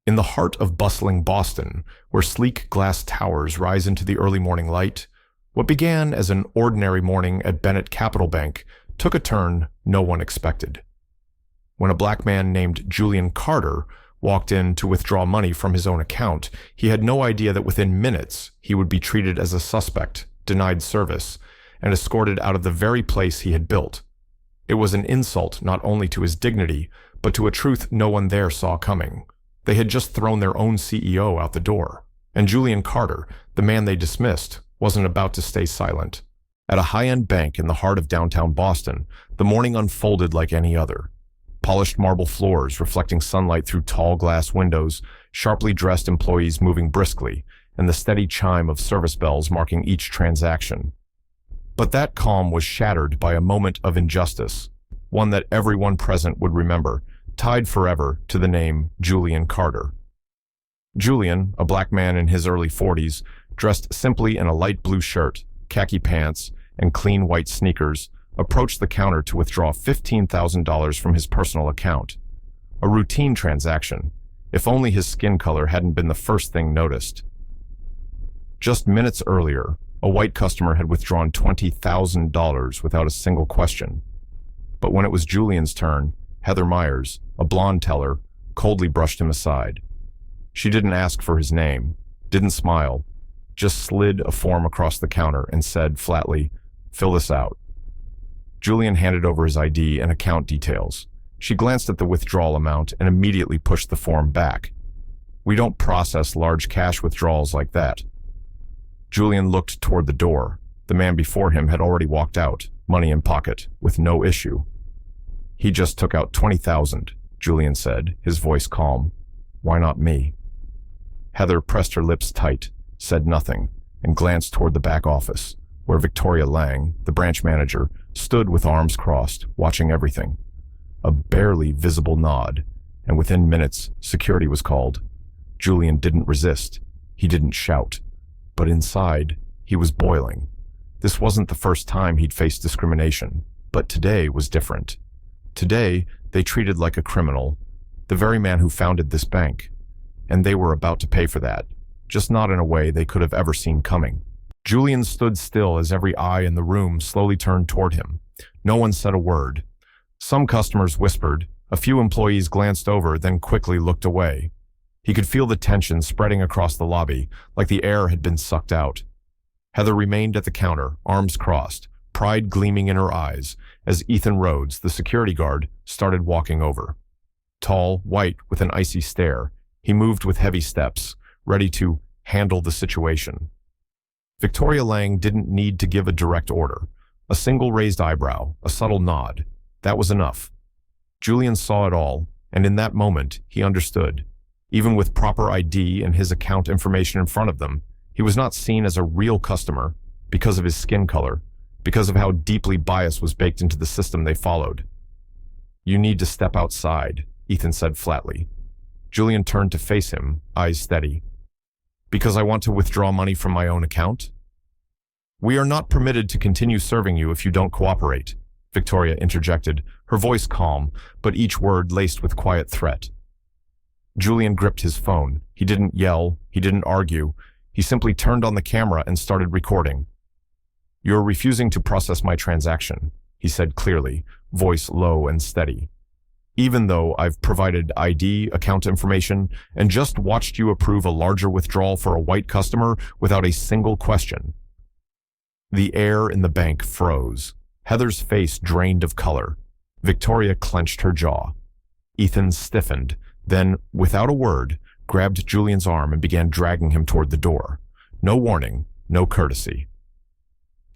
In the heart of bustling Boston, where sleek glass towers rise into the early morning light, what began as an ordinary morning at Bennett Capital Bank took a turn no one expected. When a black man named Julian Carter walked in to withdraw money from his own account, he had no idea that within minutes he would be treated as a suspect, denied service, and escorted out of the very place he had built. It was an insult not only to his dignity, but to a truth no one there saw coming. They had just thrown their own CEO out the door, and Julian Carter, the man they dismissed, wasn't about to stay silent. At a high-end bank in the heart of downtown Boston, the morning unfolded like any other. Polished marble floors reflecting sunlight through tall glass windows, sharply dressed employees moving briskly, and the steady chime of service bells marking each transaction. But that calm was shattered by a moment of injustice, one that everyone present would remember, tied forever to the name Julian Carter. Julian, a black man in his early 40s, dressed simply in a light blue shirt, khaki pants, and clean white sneakers, approached the counter to withdraw $15,000 from his personal account. A routine transaction, if only his skin color hadn't been the first thing noticed. Just minutes earlier, a white customer had withdrawn $20,000 without a single question. But when it was Julian's turn, Heather Myers, a blonde teller, coldly brushed him aside. She didn't ask for his name, didn't smile, just slid a form across the counter and said flatly, "Fill this out." Julian handed over his ID and account details. She glanced at the withdrawal amount and immediately pushed the form back. "We don't process large cash withdrawals like that." Julian looked toward the door. The man before him had already walked out, money in pocket, with no issue. "He just took out $20,000, Julian said, his voice calm. "Why not me?" Heather pressed her lips tight, said nothing, and glanced toward the back office, where Victoria Lang, the branch manager, stood with arms crossed, watching everything. A barely visible nod, and within minutes, security was called. Julian didn't resist. He didn't shout. But inside, he was boiling. This wasn't the first time he'd faced discrimination, but today was different. Today, they treated like a criminal, the very man who founded this bank. And they were about to pay for that, just not in a way they could have ever seen coming. Julian stood still as every eye in the room slowly turned toward him. No one said a word. Some customers whispered, a few employees glanced over, then quickly looked away. He could feel the tension spreading across the lobby, like the air had been sucked out. Heather remained at the counter, arms crossed, pride gleaming in her eyes, as Ethan Rhodes, the security guard, started walking over. Tall, white, with an icy stare, he moved with heavy steps, ready to handle the situation. Victoria Lang didn't need to give a direct order. A single raised eyebrow, a subtle nod. That was enough. Julian saw it all, and in that moment, he understood. Even with proper ID and his account information in front of them, he was not seen as a real customer because of his skin color, because of how deeply bias was baked into the system they followed. "You need to step outside," Ethan said flatly. Julian turned to face him, eyes steady. "Because I want to withdraw money from my own account?" "We are not permitted to continue serving you if you don't cooperate," Victoria interjected, her voice calm, but each word laced with quiet threat. Julian gripped his phone. He didn't yell, he didn't argue. He simply turned on the camera and started recording. "You're refusing to process my transaction," he said clearly, voice low and steady. "Even though I've provided ID, account information, and just watched you approve a larger withdrawal for a white customer without a single question." The air in the bank froze. Heather's face drained of color. Victoria clenched her jaw. Ethan stiffened, then, without a word, grabbed Julian's arm and began dragging him toward the door. No warning, no courtesy.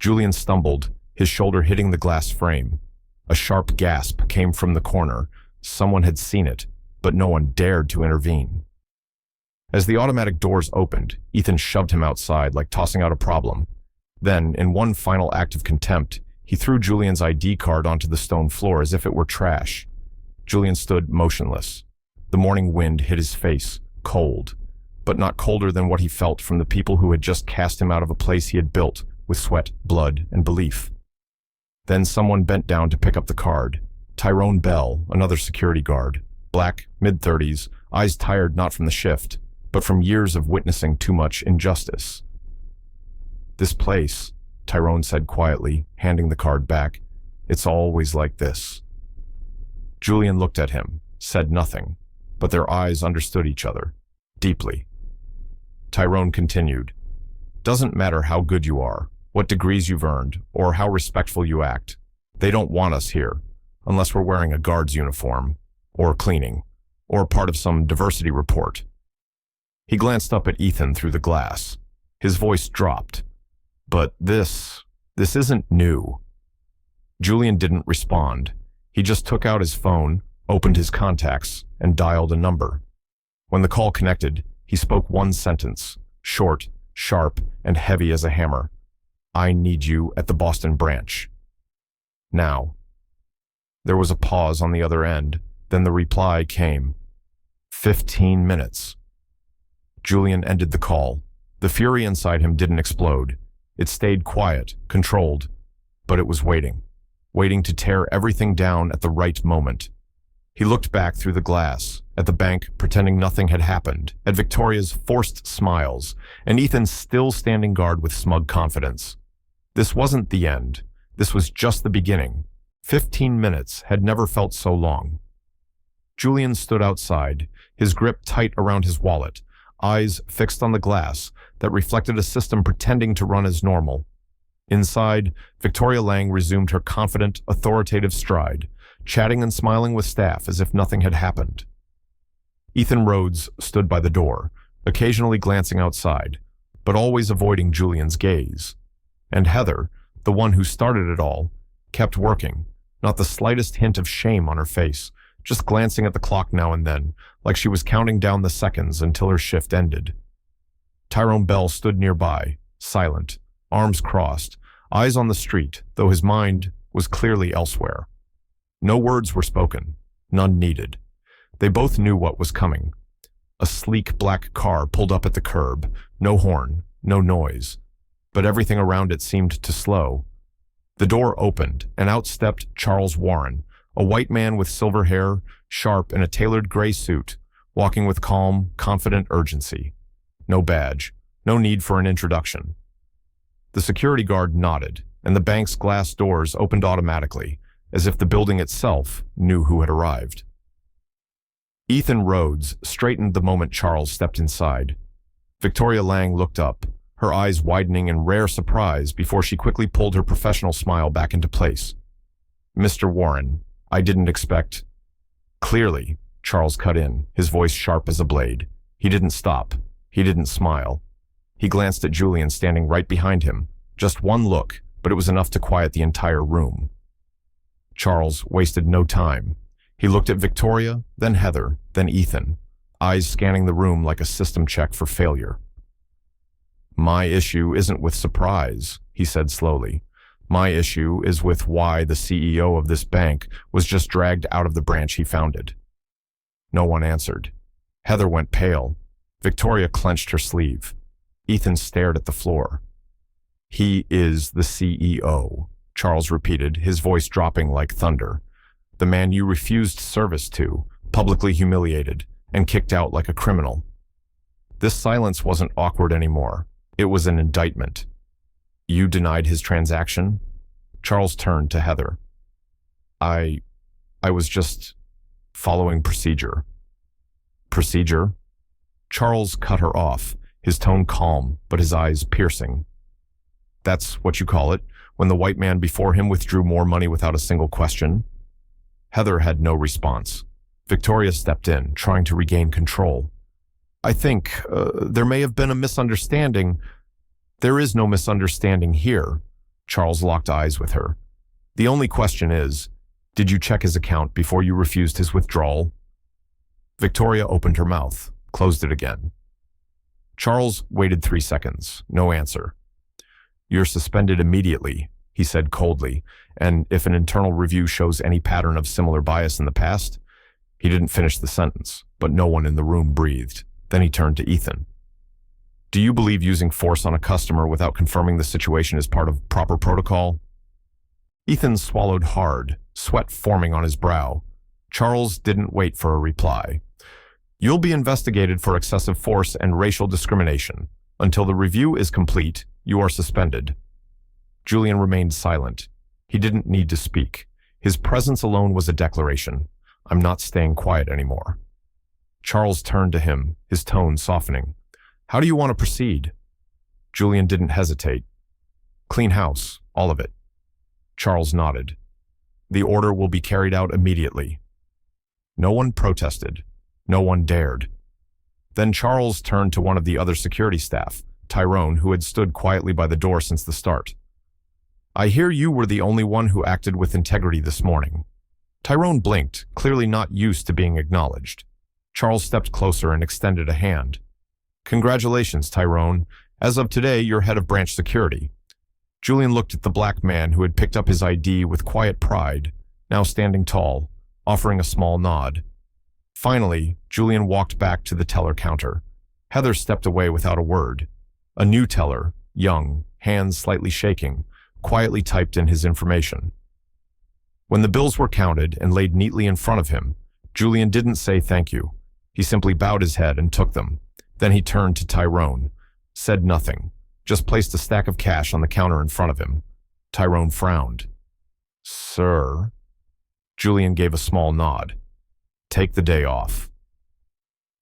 Julian stumbled, his shoulder hitting the glass frame. A sharp gasp came from the corner. Someone had seen it, but no one dared to intervene. As the automatic doors opened, Ethan shoved him outside like tossing out a problem. Then, in one final act of contempt, he threw Julian's ID card onto the stone floor as if it were trash. Julian stood motionless. The morning wind hit his face, cold, but not colder than what he felt from the people who had just cast him out of a place he had built with sweat, blood, and belief. Then someone bent down to pick up the card. Tyrone Bell, another security guard, black, mid-30s, eyes tired not from the shift, but from years of witnessing too much injustice. "This place," Tyrone said quietly, handing the card back, "it's always like this." Julian looked at him, said nothing, but their eyes understood each other, deeply. Tyrone continued, "Doesn't matter how good you are, what degrees you've earned, or how respectful you act. They don't want us here, unless we're wearing a guard's uniform, or cleaning, or part of some diversity report." He glanced up at Ethan through the glass. His voice dropped. "But this isn't new." Julian didn't respond. He just took out his phone, opened his contacts, and dialed a number. When the call connected, he spoke one sentence, short, sharp, and heavy as a hammer. "I need you at the Boston branch. Now." There was a pause on the other end, then the reply came. 15 minutes. Julian ended the call. The fury inside him didn't explode. It stayed quiet, controlled, but it was waiting to tear everything down at the right moment. He looked back through the glass, at the bank pretending nothing had happened, at Victoria's forced smiles, and Ethan still standing guard with smug confidence. This wasn't the end. This was just the beginning. 15 minutes had never felt so long. Julian stood outside, his grip tight around his wallet, eyes fixed on the glass that reflected a system pretending to run as normal. Inside, Victoria Lang resumed her confident, authoritative stride, chatting and smiling with staff as if nothing had happened. Ethan Rhodes stood by the door, occasionally glancing outside, but always avoiding Julian's gaze. And Heather, the one who started it all, kept working, not the slightest hint of shame on her face, just glancing at the clock now and then, like she was counting down the seconds until her shift ended. Tyrone Bell stood nearby, silent, arms crossed, eyes on the street, though his mind was clearly elsewhere. No words were spoken, none needed. They both knew what was coming. A sleek black car pulled up at the curb, no horn, no noise, but everything around it seemed to slow. The door opened, and out stepped Charles Warren, a white man with silver hair, sharp in a tailored gray suit, walking with calm, confident urgency. No badge, no need for an introduction. The security guard nodded, and the bank's glass doors opened automatically, as if the building itself knew who had arrived. Ethan Rhodes straightened the moment Charles stepped inside. Victoria Lang looked up, her eyes widening in rare surprise before she quickly pulled her professional smile back into place. "Mr. Warren, I didn't expect—" "Clearly," Charles cut in, his voice sharp as a blade. He didn't stop. He didn't smile. He glanced at Julian standing right behind him. Just one look, but it was enough to quiet the entire room. Charles wasted no time. He looked at Victoria, then Heather, then Ethan, eyes scanning the room like a system check for failure. "My issue isn't with surprise," he said slowly. "My issue is with why the CEO of this bank was just dragged out of the branch he founded." No one answered. Heather went pale. Victoria clenched her sleeve. Ethan stared at the floor. "He is the CEO," Charles repeated, his voice dropping like thunder. "The man you refused service to, publicly humiliated, and kicked out like a criminal." This silence wasn't awkward anymore. It was an indictment. "You denied his transaction?" Charles turned to Heather. I was just following procedure." "Procedure?" Charles cut her off, his tone calm, but his eyes piercing. "That's what you call it, when the white man before him withdrew more money without a single question?" Heather had no response. Victoria stepped in, trying to regain control. "I think there may have been a misunderstanding." "There is no misunderstanding here." Charles locked eyes with her. "The only question is, did you check his account before you refused his withdrawal?" Victoria opened her mouth, closed it again. Charles waited 3 seconds, no answer. "You're suspended immediately," he said coldly, "and if an internal review shows any pattern of similar bias in the past—" He didn't finish the sentence, but no one in the room breathed. Then he turned to Ethan. "Do you believe using force on a customer without confirming the situation is part of proper protocol?" Ethan swallowed hard, sweat forming on his brow. Charles didn't wait for a reply. You'll be investigated for excessive force and racial discrimination. Until the review is complete, you are suspended." Julian remained silent. He didn't need to speak. His presence alone was a declaration. "I'm not staying quiet anymore." Charles turned to him, his tone softening. "How do you want to proceed?" Julian didn't hesitate. "Clean house, all of it." Charles nodded. "The order will be carried out immediately." No one protested. No one dared. Then Charles turned to one of the other security staff, Tyrone, who had stood quietly by the door since the start. "I hear you were the only one who acted with integrity this morning." Tyrone blinked, clearly not used to being acknowledged. Charles stepped closer and extended a hand. "Congratulations, Tyrone. As of today, you're head of branch security." Julian looked at the black man who had picked up his ID with quiet pride, now standing tall, offering a small nod. Finally, Julian walked back to the teller counter. Heather stepped away without a word. A new teller, young, hands slightly shaking, quietly typed in his information. When the bills were counted and laid neatly in front of him, Julian didn't say thank you. He simply bowed his head and took them. Then he turned to Tyrone, said nothing, just placed a stack of cash on the counter in front of him. Tyrone frowned. "Sir?" Julian gave a small nod. "Take the day off."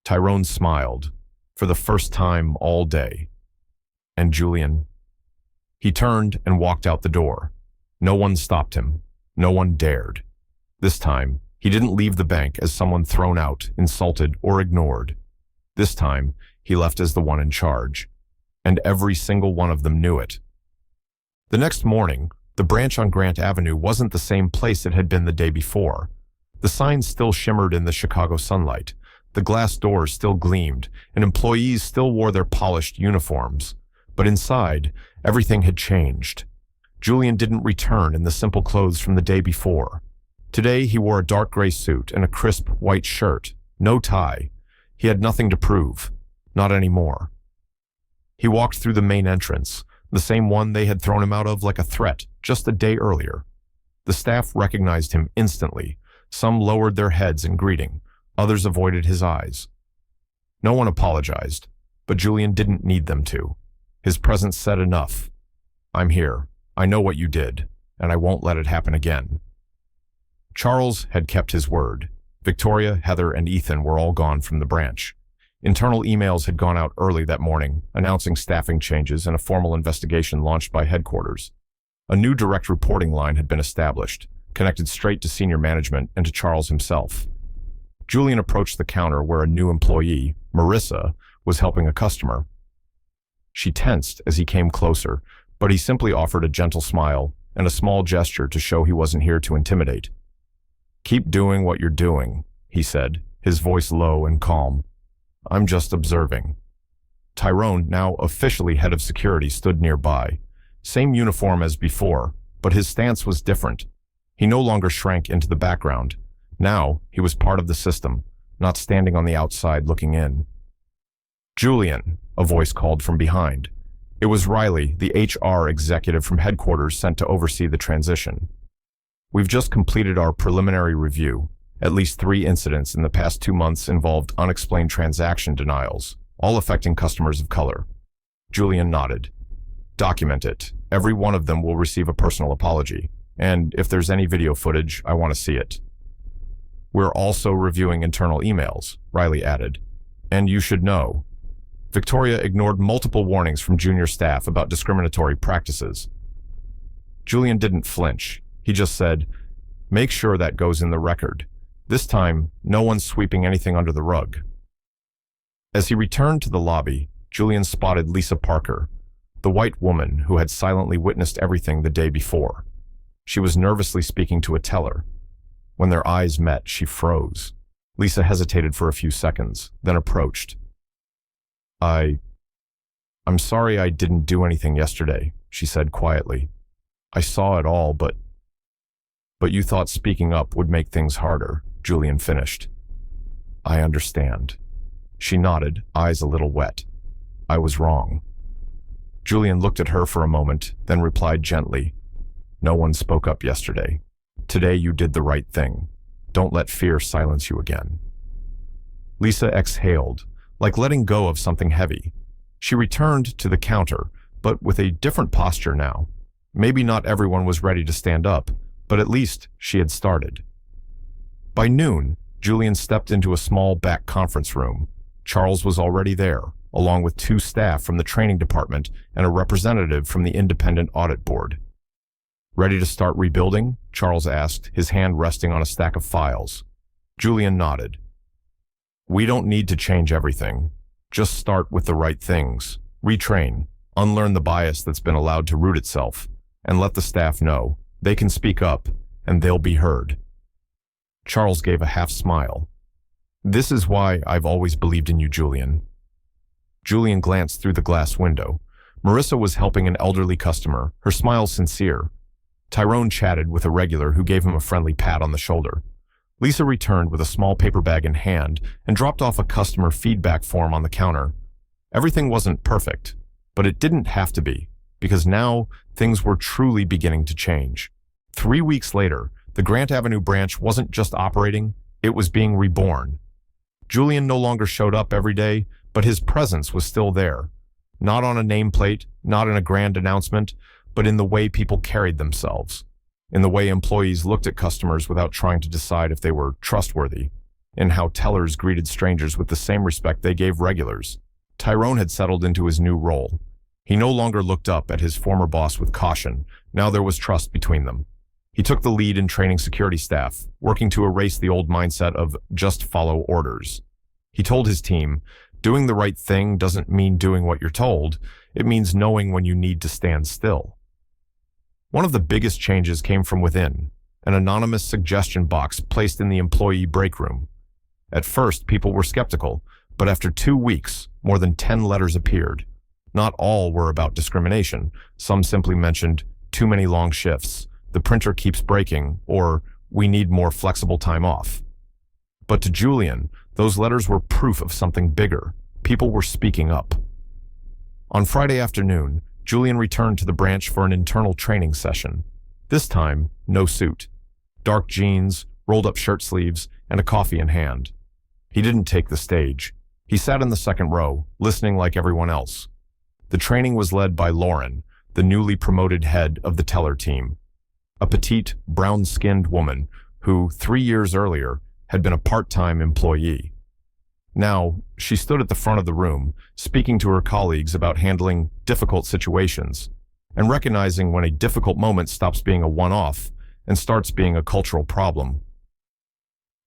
Tyrone smiled, for the first time all day. "And Julian?" He turned and walked out the door. No one stopped him. No one dared. This time, he didn't leave the bank as someone thrown out, insulted, or ignored. This time, he left as the one in charge. And every single one of them knew it. The next morning, the branch on Grant Avenue wasn't the same place it had been the day before. The signs still shimmered in the Chicago sunlight. The glass doors still gleamed, and employees still wore their polished uniforms. But inside, everything had changed. Julian didn't return in the simple clothes from the day before. Today, he wore a dark gray suit and a crisp white shirt, no tie. He had nothing to prove, not anymore. He walked through the main entrance, the same one they had thrown him out of like a threat just a day earlier. The staff recognized him instantly. Some lowered their heads in greeting. Others avoided his eyes. No one apologized, but Julian didn't need them to. His presence said enough. "I'm here. I know what you did, and I won't let it happen again." Charles had kept his word. Victoria, Heather, and Ethan were all gone from the branch. Internal emails had gone out early that morning, announcing staffing changes and a formal investigation launched by headquarters. A new direct reporting line had been established, connected straight to senior management and to Charles himself. Julian approached the counter where a new employee, Marissa, was helping a customer. She tensed as he came closer, but he simply offered a gentle smile and a small gesture to show he wasn't here to intimidate. "Keep doing what you're doing," he said, his voice low and calm. "I'm just observing." Tyrone, now officially head of security, stood nearby. Same uniform as before, but his stance was different. He no longer shrank into the background. Now, he was part of the system, not standing on the outside looking in. "Julian," a voice called from behind. It was Riley, the HR executive from headquarters sent to oversee the transition. "We've just completed our preliminary review. At least 3 incidents in the past 2 months involved unexplained transaction denials, all affecting customers of color." Julian nodded. "Document it. Every one of them will receive a personal apology. And if there's any video footage, I want to see it." "We're also reviewing internal emails," Riley added. "And you should know." Victoria ignored multiple warnings from junior staff about discriminatory practices. Julian didn't flinch. He just said, "Make sure that goes in the record. This time, no one's sweeping anything under the rug." As he returned to the lobby, Julian spotted Lisa Parker, the white woman who had silently witnessed everything the day before. She was nervously speaking to a teller. When their eyes met, she froze. Lisa hesitated for a few seconds, then approached. I'm sorry I didn't do anything yesterday," she said quietly. "I saw it all, but you thought speaking up would make things harder," Julian finished. "I understand." She nodded, eyes a little wet. "I was wrong." Julian looked at her for a moment, then replied gently, "No one spoke up yesterday. Today you did the right thing. Don't let fear silence you again." Lisa exhaled, like letting go of something heavy. She returned to the counter, but with a different posture now. Maybe not everyone was ready to stand up, but at least she had started. By noon, Julian stepped into a small back conference room. Charles was already there, along with 2 staff from the training department and a representative from the independent audit board. "Ready to start rebuilding?" Charles asked, his hand resting on a stack of files. Julian nodded. "We don't need to change everything. Just start with the right things. Retrain, unlearn the bias that's been allowed to root itself, and let the staff know they can speak up and they'll be heard." Charles gave a half smile. "This is why I've always believed in you, Julian." Julian glanced through the glass window. Marissa was helping an elderly customer, her smile sincere. Tyrone chatted with a regular who gave him a friendly pat on the shoulder. Lisa returned with a small paper bag in hand and dropped off a customer feedback form on the counter. Everything wasn't perfect, but it didn't have to be, because now things were truly beginning to change. 3 weeks later, the Grant Avenue branch wasn't just operating, it was being reborn. Julian no longer showed up every day, but his presence was still there. Not on a nameplate, not in a grand announcement, but in the way people carried themselves. In the way employees looked at customers without trying to decide if they were trustworthy. In how tellers greeted strangers with the same respect they gave regulars. Tyrone had settled into his new role. He no longer looked up at his former boss with caution. Now there was trust between them. He took the lead in training security staff, working to erase the old mindset of just follow orders. He told his team, doing the right thing doesn't mean doing what you're told, it means knowing when you need to stand still. One of the biggest changes came from within, an anonymous suggestion box placed in the employee break room. At first, people were skeptical, but after 2 weeks, more than 10 letters appeared. Not all were about discrimination. Some simply mentioned, "too many long shifts," "the printer keeps breaking," or "we need more flexible time off." But to Julian, those letters were proof of something bigger. People were speaking up. On Friday afternoon, Julian returned to the branch for an internal training session. This time, no suit. Dark jeans, rolled-up shirt sleeves, and a coffee in hand. He didn't take the stage. He sat in the second row, listening like everyone else. The training was led by Lauren, the newly promoted head of the teller team. A petite, brown-skinned woman who, 3 years earlier, had been a part-time employee. Now, she stood at the front of the room, speaking to her colleagues about handling difficult situations, and recognizing when a difficult moment stops being a one-off and starts being a cultural problem.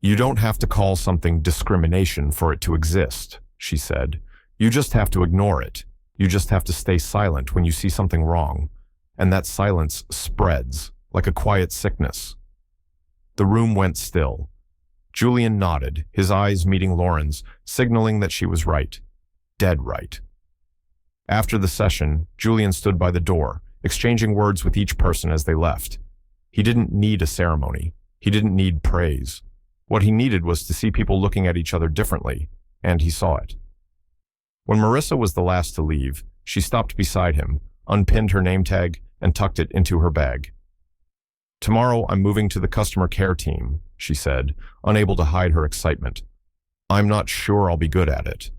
"You don't have to call something discrimination for it to exist," she said. "You just have to ignore it. You just have to stay silent when you see something wrong, and that silence spreads, like a quiet sickness." The room went still. Julian nodded, his eyes meeting Lauren's, signaling that she was right. Dead right. After the session, Julian stood by the door, exchanging words with each person as they left. He didn't need a ceremony. He didn't need praise. What he needed was to see people looking at each other differently, and he saw it. When Marissa was the last to leave, she stopped beside him, unpinned her name tag, and tucked it into her bag. "Tomorrow I'm moving to the customer care team," she said, unable to hide her excitement. "I'm not sure I'll be good at it."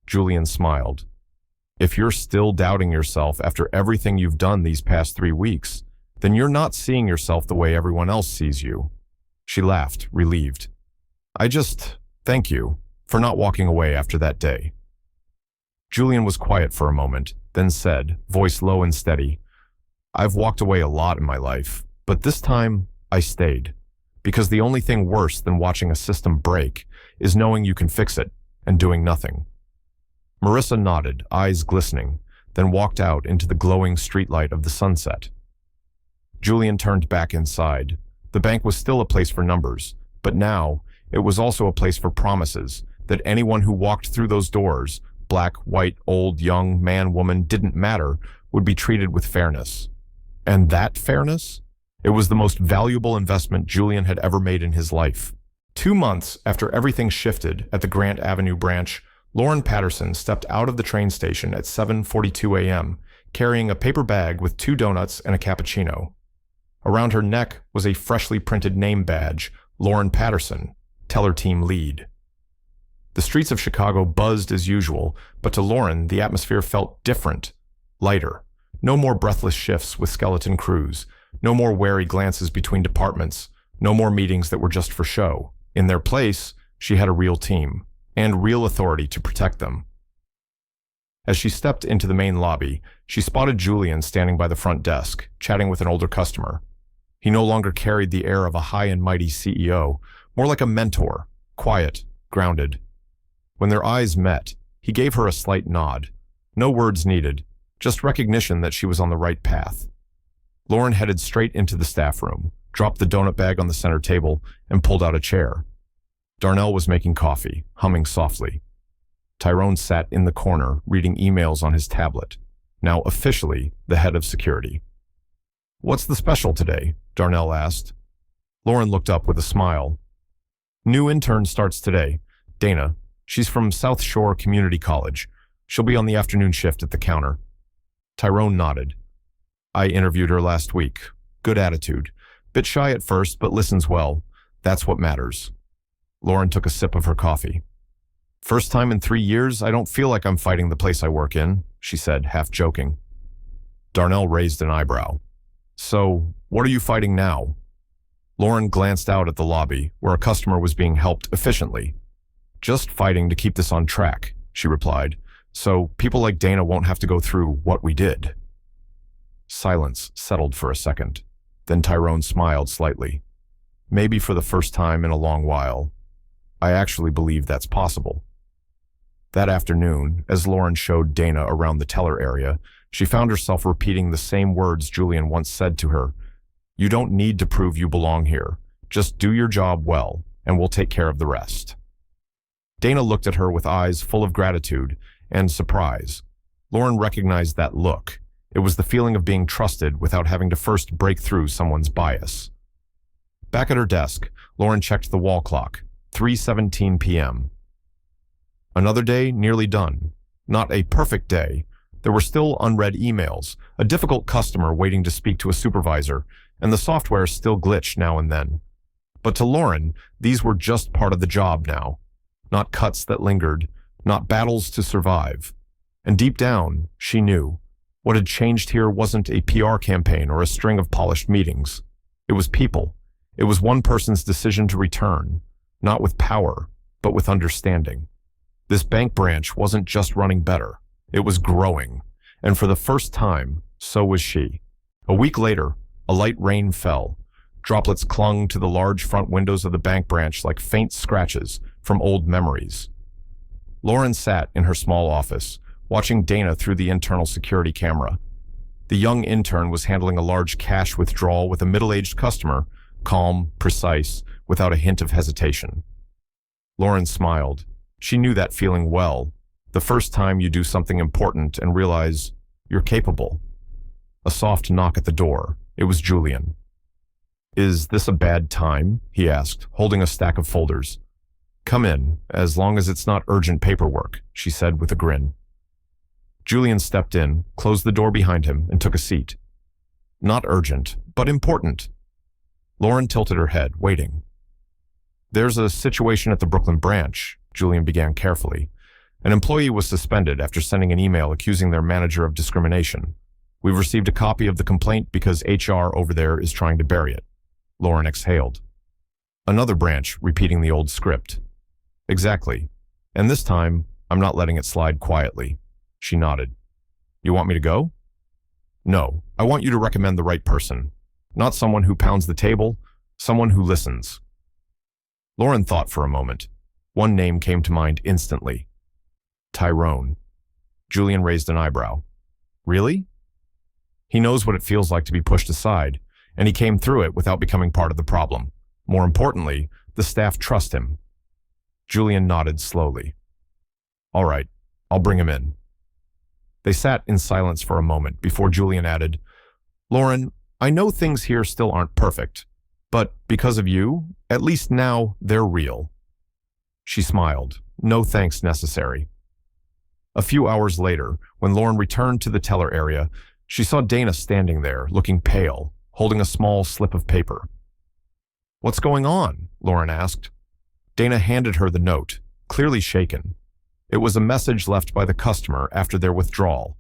Julian smiled. "If you're still doubting yourself after everything you've done these past 3 weeks, then you're not seeing yourself the way everyone else sees you." She laughed, relieved. Thank you for not walking away after that day." Julian was quiet for a moment, then said, voice low and steady, "I've walked away a lot in my life, but this time I stayed. Because the only thing worse than watching a system break is knowing you can fix it and doing nothing." Marissa nodded, eyes glistening, then walked out into the glowing streetlight of the sunset. Julian turned back inside. The bank was still a place for numbers, but now it was also a place for promises that anyone who walked through those doors, black, white, old, young, man, woman, didn't matter, would be treated with fairness. And that fairness? It was the most valuable investment Julian had ever made in his life. 2 months after everything shifted at the Grant Avenue branch, Lauren Patterson stepped out of the train station at 7:42 a.m., carrying a paper bag with 2 donuts and a cappuccino. Around her neck was a freshly printed name badge, Lauren Patterson, teller team lead. The streets of Chicago buzzed as usual, but to Lauren, the atmosphere felt different, lighter. No more breathless shifts with skeleton crews, no more wary glances between departments, no more meetings that were just for show. In their place, she had a real team, and real authority to protect them. As she stepped into the main lobby, she spotted Julian standing by the front desk, chatting with an older customer. He no longer carried the air of a high and mighty CEO, more like a mentor, quiet, grounded. When their eyes met, he gave her a slight nod. No words needed, just recognition that she was on the right path. Lauren headed straight into the staff room, dropped the donut bag on the center table, and pulled out a chair. Darnell was making coffee, humming softly. Tyrone sat in the corner, reading emails on his tablet, now officially the head of security. "What's the special today?" Darnell asked. Lauren looked up with a smile. "New intern starts today. Dana. She's from South Shore Community College. She'll be on the afternoon shift at the counter." Tyrone nodded. "I interviewed her last week. Good attitude. Bit shy at first, but listens well. That's what matters." Lauren took a sip of her coffee. "First time in 3 years, I don't feel like I'm fighting the place I work in," she said, half joking. Darnell raised an eyebrow. "So, what are you fighting now?" Lauren glanced out at the lobby, where a customer was being helped efficiently. "Just fighting to keep this on track," she replied, "so people like Dana won't have to go through what we did." Silence settled for a second. Then Tyrone smiled slightly. "Maybe for the first time in a long while. I actually believe that's possible." That afternoon, as Lauren showed Dana around the teller area, she found herself repeating the same words Julian once said to her. "You don't need to prove you belong here. Just do your job well, and we'll take care of the rest." Dana looked at her with eyes full of gratitude and surprise. Lauren recognized that look. It was the feeling of being trusted without having to first break through someone's bias. Back at her desk, Lauren checked the wall clock. 3:17 p.m. Another day nearly done. Not a perfect day. There were still unread emails, a difficult customer waiting to speak to a supervisor, and the software still glitched now and then. But to Lauren, these were just part of the job now. Not cuts that lingered, not battles to survive. And deep down, she knew. What had changed here wasn't a PR campaign or a string of polished meetings. It was people. It was one person's decision to return, not with power, but with understanding. This bank branch wasn't just running better. It was growing. And for the first time, so was she. A week later, a light rain fell. Droplets clung to the large front windows of the bank branch like faint scratches from old memories. Lauren sat in her small office, watching Dana through the internal security camera. The young intern was handling a large cash withdrawal with a middle-aged customer, calm, precise, without a hint of hesitation. Lauren smiled. She knew that feeling well. The first time you do something important and realize you're capable. A soft knock at the door. It was Julian. "Is this a bad time?" he asked, holding a stack of folders. "Come in, as long as it's not urgent paperwork," she said with a grin. Julian stepped in, closed the door behind him, and took a seat. "Not urgent, but important." Lauren tilted her head, waiting. "There's a situation at the Brooklyn branch," Julian began carefully. "An employee was suspended after sending an email accusing their manager of discrimination. We've received a copy of the complaint because HR over there is trying to bury it." Lauren exhaled. "Another branch repeating the old script." "Exactly. And this time, I'm not letting it slide quietly." She nodded. "You want me to go?" "No, I want you to recommend the right person. Not someone who pounds the table, someone who listens." Lauren thought for a moment. One name came to mind instantly. Tyrone. Julian raised an eyebrow. "Really?" "He knows what it feels like to be pushed aside, and he came through it without becoming part of the problem. More importantly, the staff trust him." Julian nodded slowly. "All right, I'll bring him in." They sat in silence for a moment before Julian added, "Lauren, I know things here still aren't perfect, but because of you, at least now they're real." She smiled. No thanks necessary. A few hours later, when Lauren returned to the teller area, she saw Dana standing there, looking pale, holding a small slip of paper. "What's going on?" Lauren asked. Dana handed her the note. clearly shaken. It was a message left by the customer after their withdrawal.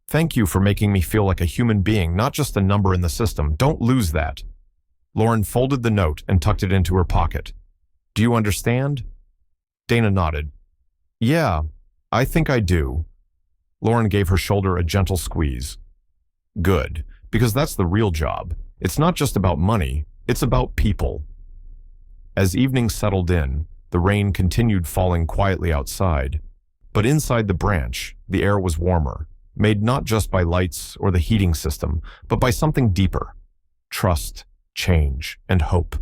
"Thank you for making me feel like a human being, not just a number in the system. Don't lose that." Lauren folded the note and tucked it into her pocket. "Do you understand?" Dana nodded. "Yeah, I think I do." Lauren gave her shoulder a gentle squeeze. "Good, because that's the real job. It's not just about money, it's about people." As evening settled in, the rain continued falling quietly outside. But inside the branch, the air was warmer, made not just by lights or the heating system, but by something deeper. Trust, change, and hope.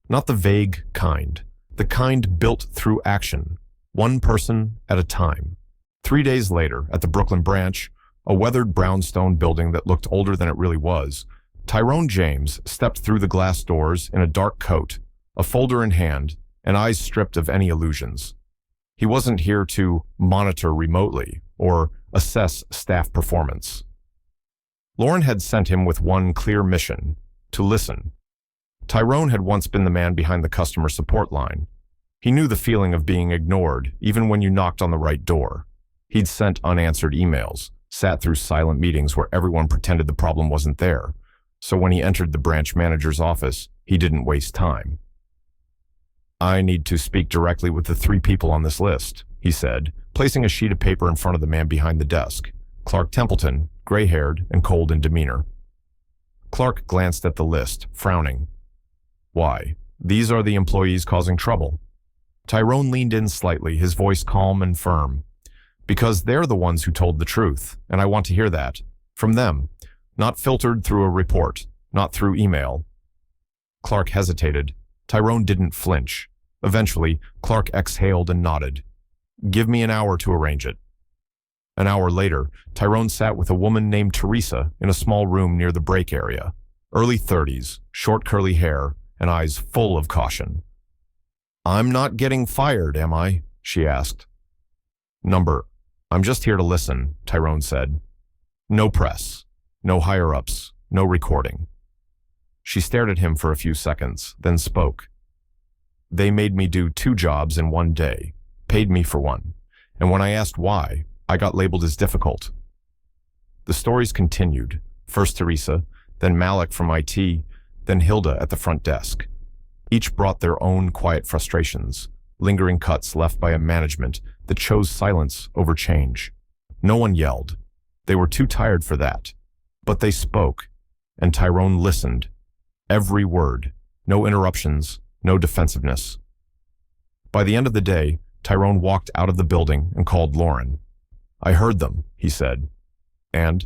Not the vague kind, the kind built through action, one person at a time. 3 days later, at the Brooklyn branch, a weathered brownstone building that looked older than it really was, Tyrone James stepped through the glass doors in a dark coat, a folder in hand, and eyes stripped of any illusions. He wasn't here to monitor remotely or assess staff performance. Lauren had sent him with one clear mission: to listen. Tyrone had once been the man behind the customer support line. He knew the feeling of being ignored, even when you knocked on the right door. He'd sent unanswered emails, sat through silent meetings where everyone pretended the problem wasn't there. So when he entered the branch manager's office, he didn't waste time. "I need to speak directly with the 3 people on this list," he said, placing a sheet of paper in front of the man behind the desk. Clark Templeton, gray-haired and cold in demeanor. Clark glanced at the list, frowning. "Why? These are the employees causing trouble." Tyrone leaned in slightly, his voice calm and firm. "Because they're the ones who told the truth, and I want to hear that. From them. Not filtered through a report, not through email." Clark hesitated. Tyrone didn't flinch. Eventually, Clark exhaled and nodded. "Give me an hour to arrange it." An hour later, Tyrone sat with a woman named Teresa in a small room near the break area. Early 30s, short curly hair, and eyes full of caution. "I'm not getting fired, am I?" she asked. "I'm just here to listen," Tyrone said. "No press, no higher-ups, no recording." She stared at him for a few seconds, then spoke. "They made me do 2 jobs in 1 day, paid me for one, and when I asked why, I got labeled as difficult." The stories continued, first Teresa, then Malik from IT, then Hilda at the front desk. Each brought their own quiet frustrations, lingering cuts left by a management that chose silence over change. No one yelled. They were too tired for that. But they spoke, and Tyrone listened. Every word, no interruptions, no defensiveness. By the end of the day, Tyrone walked out of the building and called Lauren. "I heard them," he said. "And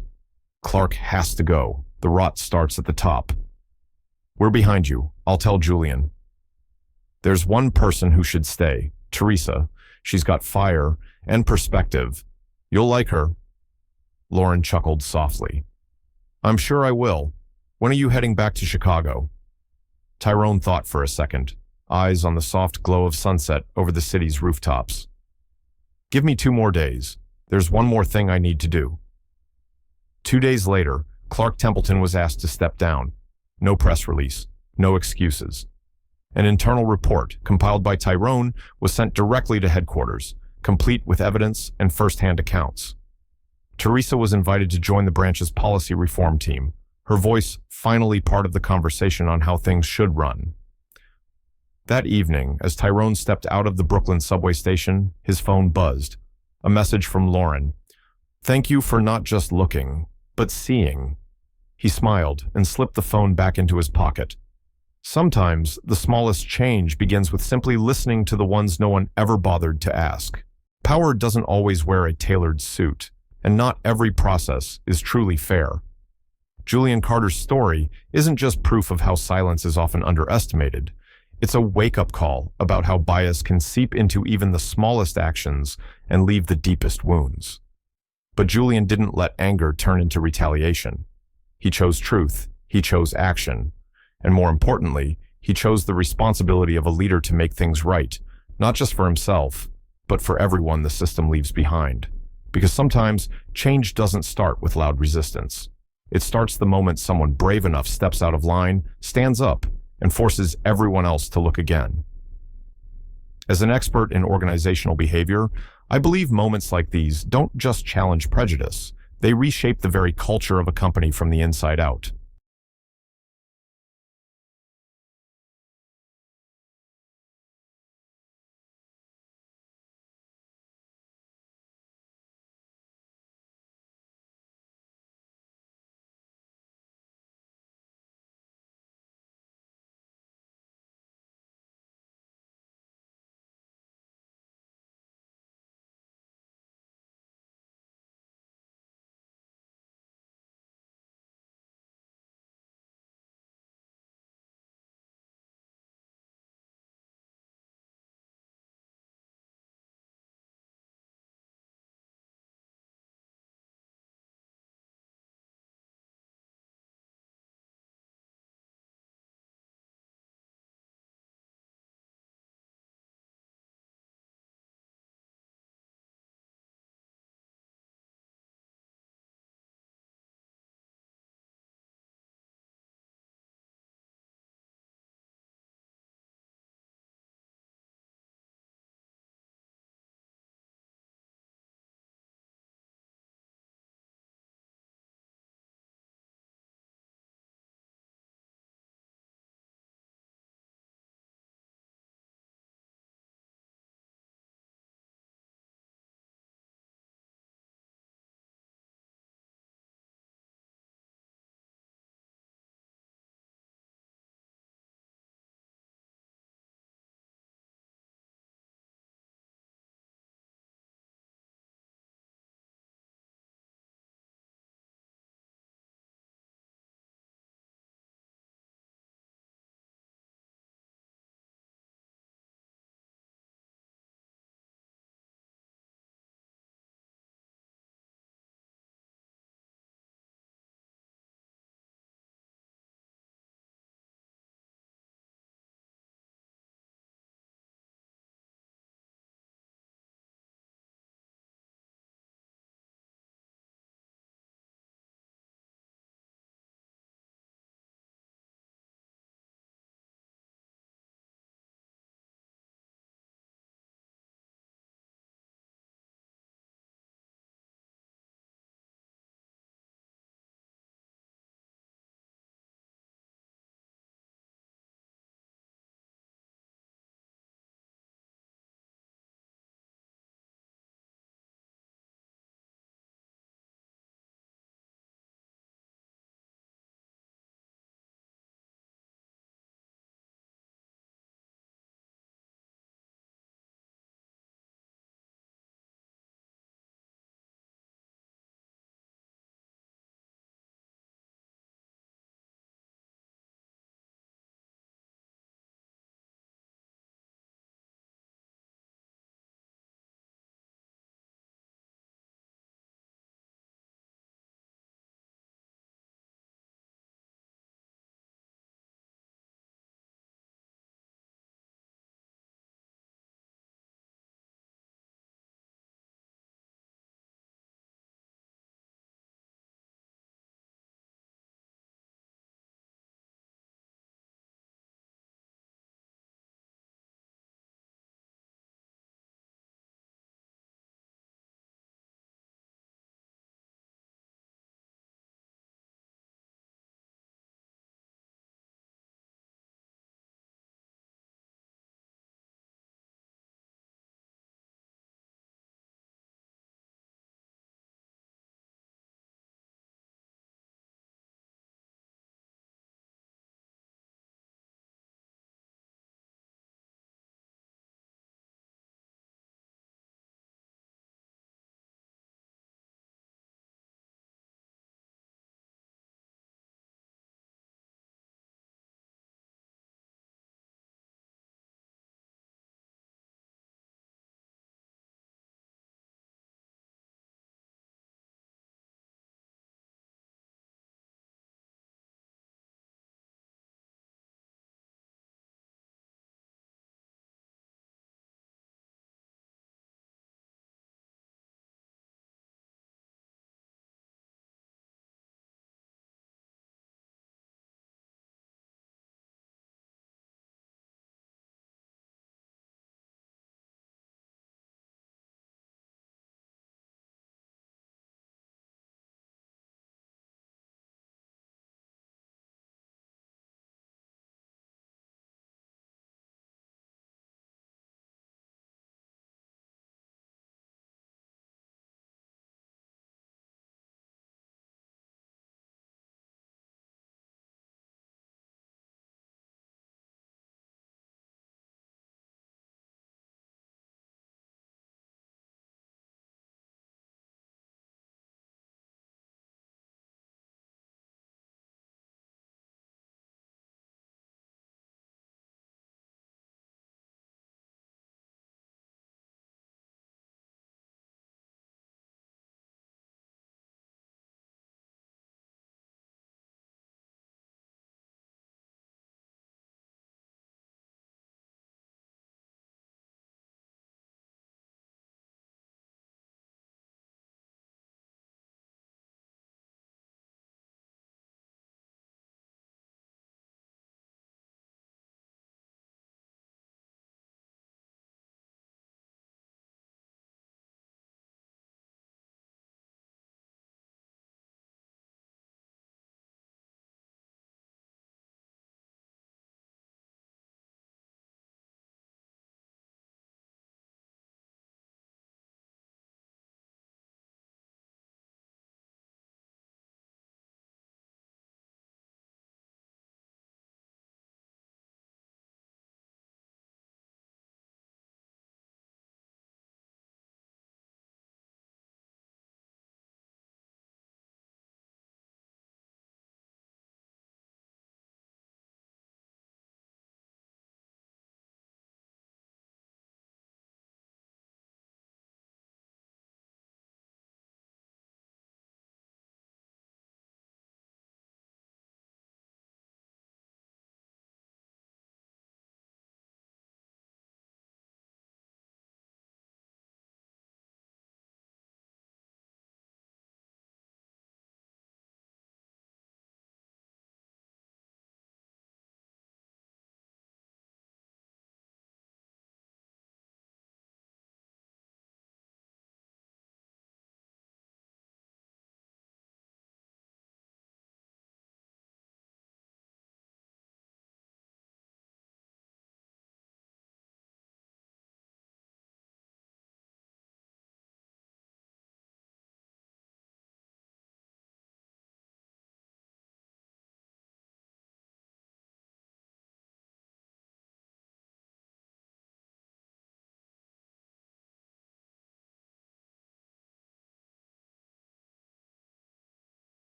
Clark has to go. The rot starts at the top." "We're behind you. I'll tell Julian." "There's one person who should stay, Teresa. She's got fire and perspective. You'll like her." Lauren chuckled softly. "I'm sure I will. When are you heading back to Chicago?" Tyrone thought for a second, eyes on the soft glow of sunset over the city's rooftops. "Give me 2 more days. There's one more thing I need to do." 2 days later, Clark Templeton was asked to step down. No press release, no excuses. An internal report, compiled by Tyrone, was sent directly to headquarters, complete with evidence and first-hand accounts. Teresa was invited to join the branch's policy reform team, her voice finally part of the conversation on how things should run. That evening, as Tyrone stepped out of the Brooklyn subway station, his phone buzzed. A message from Lauren. "Thank you for not just looking, but seeing." He smiled and slipped the phone back into his pocket. Sometimes, the smallest change begins with simply listening to the ones no one ever bothered to ask. Power doesn't always wear a tailored suit, and not every process is truly fair. Julian Carter's story isn't just proof of how silence is often underestimated. It's a wake-up call about how bias can seep into even the smallest actions and leave the deepest wounds. But Julian didn't let anger turn into retaliation. He chose truth, he chose action, and more importantly, he chose the responsibility of a leader to make things right, not just for himself, but for everyone the system leaves behind. Because sometimes, change doesn't start with loud resistance. It starts the moment someone brave enough steps out of line, stands up, and forces everyone else to look again. As an expert in organizational behavior, I believe moments like these don't just challenge prejudice. They reshape the very culture of a company from the inside out.